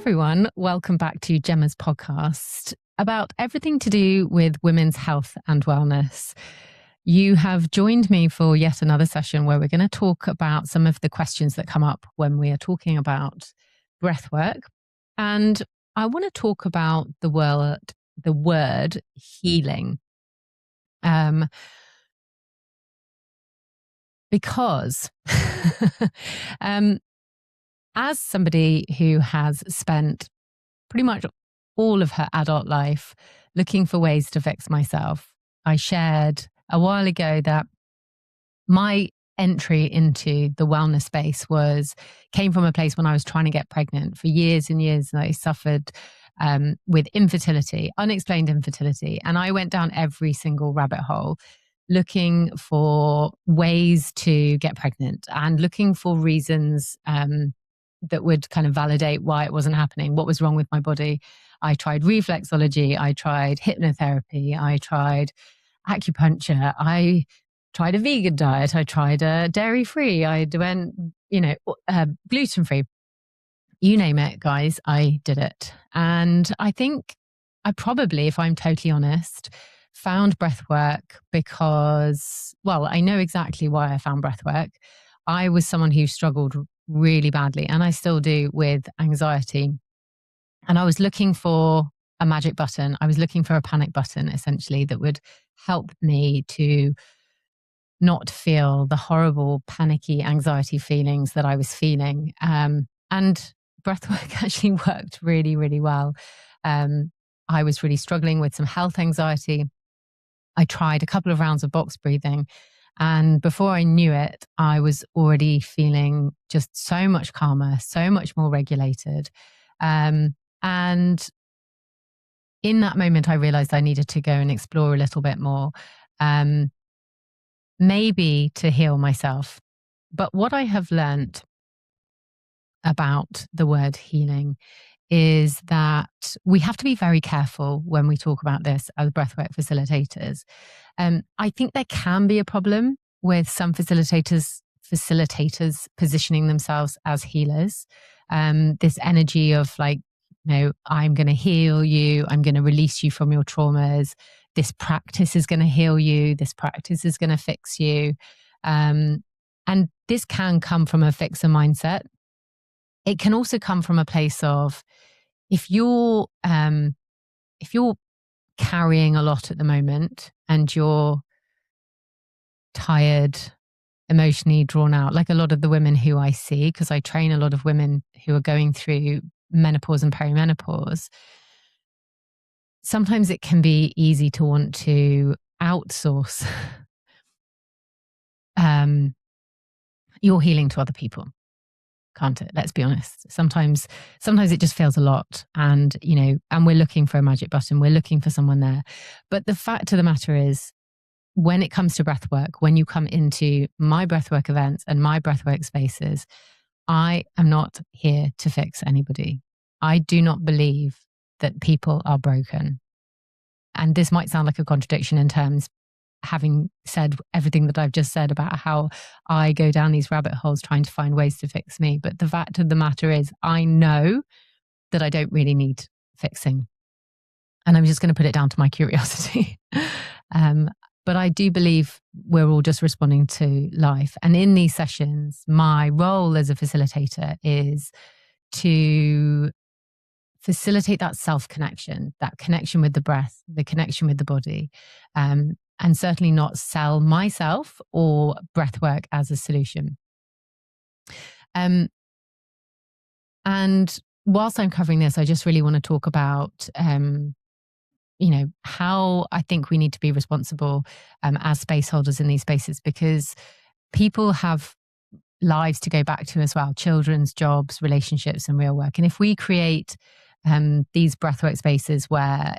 everyone. Welcome back to Gemma's podcast about everything to do with women's health and wellness. You have joined me for yet another session where we're going to talk about some of the questions that come up when we are talking about breath work. And I want to talk about the word healing. Because as somebody who has spent pretty much all of her adult life looking for ways to fix myself, I shared a while ago that my entry into the wellness space came from a place when I was trying to get pregnant for years and years, and I suffered with infertility, unexplained infertility. And I went down every single rabbit hole looking for ways to get pregnant and looking for reasons that would kind of validate why it wasn't happening, what was wrong with my body. I tried reflexology, I tried hypnotherapy, I tried acupuncture, I tried a vegan diet, I tried a dairy-free, I went, gluten-free. You name it, guys, I did it. And I think I probably, if I'm totally honest, found breathwork because, well, I know exactly why I found breathwork. I was someone who struggled really badly, and I still do, with anxiety. And I was looking for a magic button. I was looking for a panic button, essentially, that would help me to not feel the horrible, panicky, anxiety feelings that I was feeling. And breathwork actually worked really, really well. I was really struggling with some health anxiety. I tried a couple of rounds of box breathing, and before I knew it, I was already feeling just so much calmer, so much more regulated. And in that moment, I realized I needed to go and explore a little bit more, maybe to heal myself. But what I have learned about the word healing is that we have to be very careful when we talk about this as breathwork facilitators. I think there can be a problem with some facilitators positioning themselves as healers. This energy of like, I'm going to heal you, I'm going to release you from your traumas. This practice is going to heal you. This practice is going to fix you. And this can come from a fixer mindset. It can also come from a place of, if you're carrying a lot at the moment and you're tired, emotionally drawn out, like a lot of the women who I see, because I train a lot of women who are going through menopause and perimenopause, sometimes it can be easy to want to outsource your healing to other people. Can't it? Let's be honest. Sometimes it just feels a lot, and we're looking for a magic button. We're looking for someone there. But the fact of the matter is, when it comes to breathwork, when you come into my breathwork events and my breathwork spaces, I am not here to fix anybody. I do not believe that people are broken. And this might sound like a contradiction in terms, having said everything that I've just said about how I go down these rabbit holes trying to find ways to fix me. But the fact of the matter is, I know that I don't really need fixing. And I'm just going to put it down to my curiosity. But I do believe we're all just responding to life. And in these sessions, my role as a facilitator is to facilitate that self-connection, that connection with the breath, the connection with the body, and certainly not sell myself or breathwork as a solution. And whilst I'm covering this, I just really want to talk about, how I think we need to be responsible as space holders in these spaces, because people have lives to go back to as well, children's jobs, relationships, and real work. And if we create these breathwork spaces where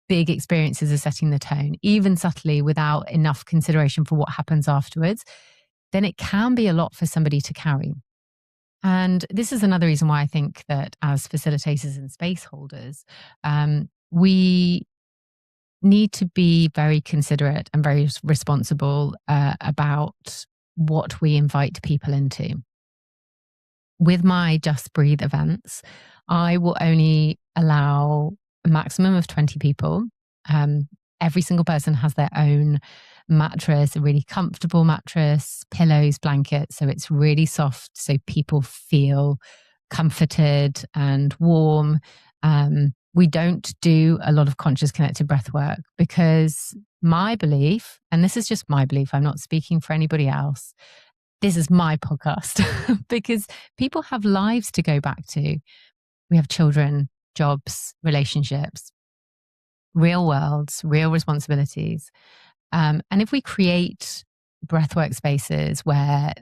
big experiences are setting the tone, even subtly, without enough consideration for what happens afterwards, then it can be a lot for somebody to carry. And this is another reason why I think that as facilitators and space holders, we need to be very considerate and very responsible about what we invite people into. with my Just Breathe events, I will only allow a maximum of 20 people. Every single person has their own mattress, a really comfortable mattress, pillows, blankets. So it's really soft, so people feel comforted and warm. We don't do a lot of conscious connected breath work because my belief, and this is just my belief, I'm not speaking for anybody else. This is my podcast because people have lives to go back to. We have children, jobs, relationships, real worlds, real responsibilities. And if we create breathwork spaces where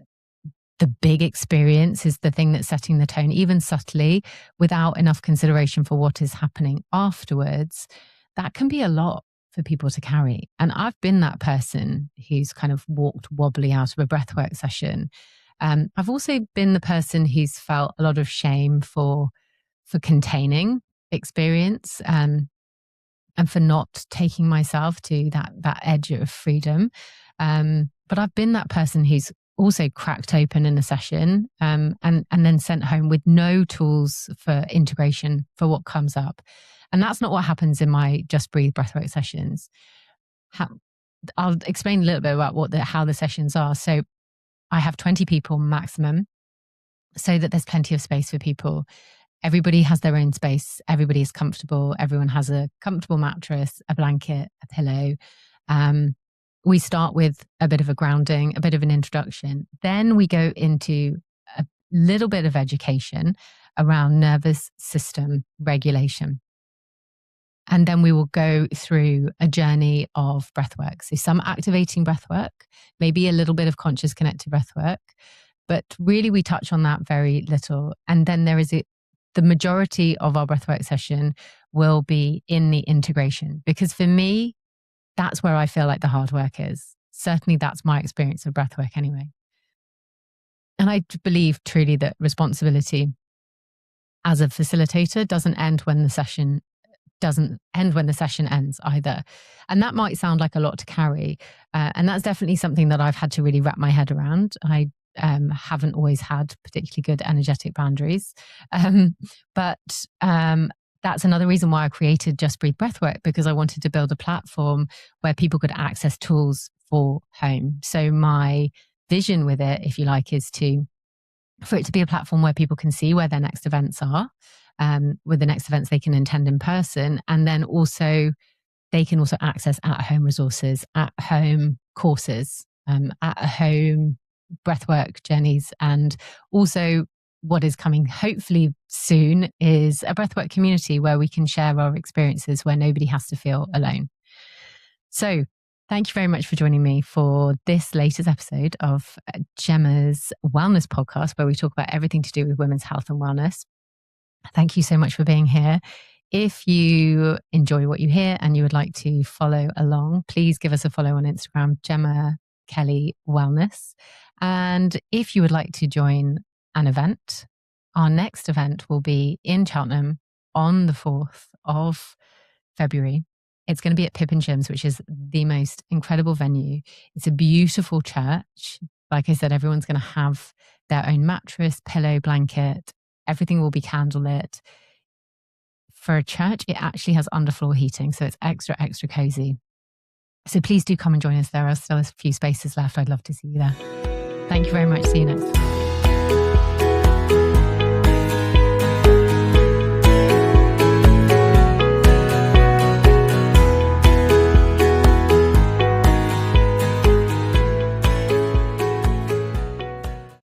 the big experience is the thing that's setting the tone, even subtly, without enough consideration for what is happening afterwards, that can be a lot for people to carry. And I've been that person who's kind of walked wobbly out of a breathwork session. I've also been the person who's felt a lot of shame for containing experience, and for not taking myself to that edge of freedom. But I've been that person who's also cracked open in a session, and then sent home with no tools for integration for what comes up. And that's not what happens in my Just Breathe breathwork sessions. I'll explain a little bit about how the sessions are. So I have 20 people maximum, so that there's plenty of space for people. Everybody has their own space. Everybody is comfortable. Everyone has a comfortable mattress, a blanket, a pillow. We start with a bit of a grounding, a bit of an introduction. Then we go into a little bit of education around nervous system regulation. And then we will go through a journey of breathwork. So some activating breathwork, maybe a little bit of conscious connected breathwork, but really we touch on that very little. And then there is the majority of our breathwork session will be in the integration, because for me, that's where I feel like the hard work is. Certainly that's my experience of breathwork anyway. And I believe truly that responsibility as a facilitator doesn't end when the session ends either. And that might sound like a lot to carry. And that's definitely something that I've had to really wrap my head around. I haven't always had particularly good energetic boundaries. But that's another reason why I created Just Breathe Breathwork, because I wanted to build a platform where people could access tools for home. So my vision with it, if you like, is for it to be a platform where people can see where their next events are, with the next events they can attend in person, and then also they can also access at-home resources, at-home courses, at-home breathwork journeys, and also what is coming hopefully soon is a breathwork community where we can share our experiences, where nobody has to feel alone. So thank you very much for joining me for this latest episode of Gemma's Wellness Podcast, where we talk about everything to do with women's health and wellness. Thank you so much for being here. If you enjoy what you hear and you would like to follow along, please give us a follow on Instagram, Gemma Kelly Wellness. And if you would like to join an event, our next event will be in Cheltenham on the 4th of February. It's going to be at Pippin Gyms, which is the most incredible venue. It's a beautiful church. Like I said, everyone's going to have their own mattress, pillow, blanket. Everything will be candlelit. For a church, it actually has underfloor heating, so it's extra, extra cozy. So please do come and join us. There are still a few spaces left. I'd love to see you there. Thank you very much. See you next time.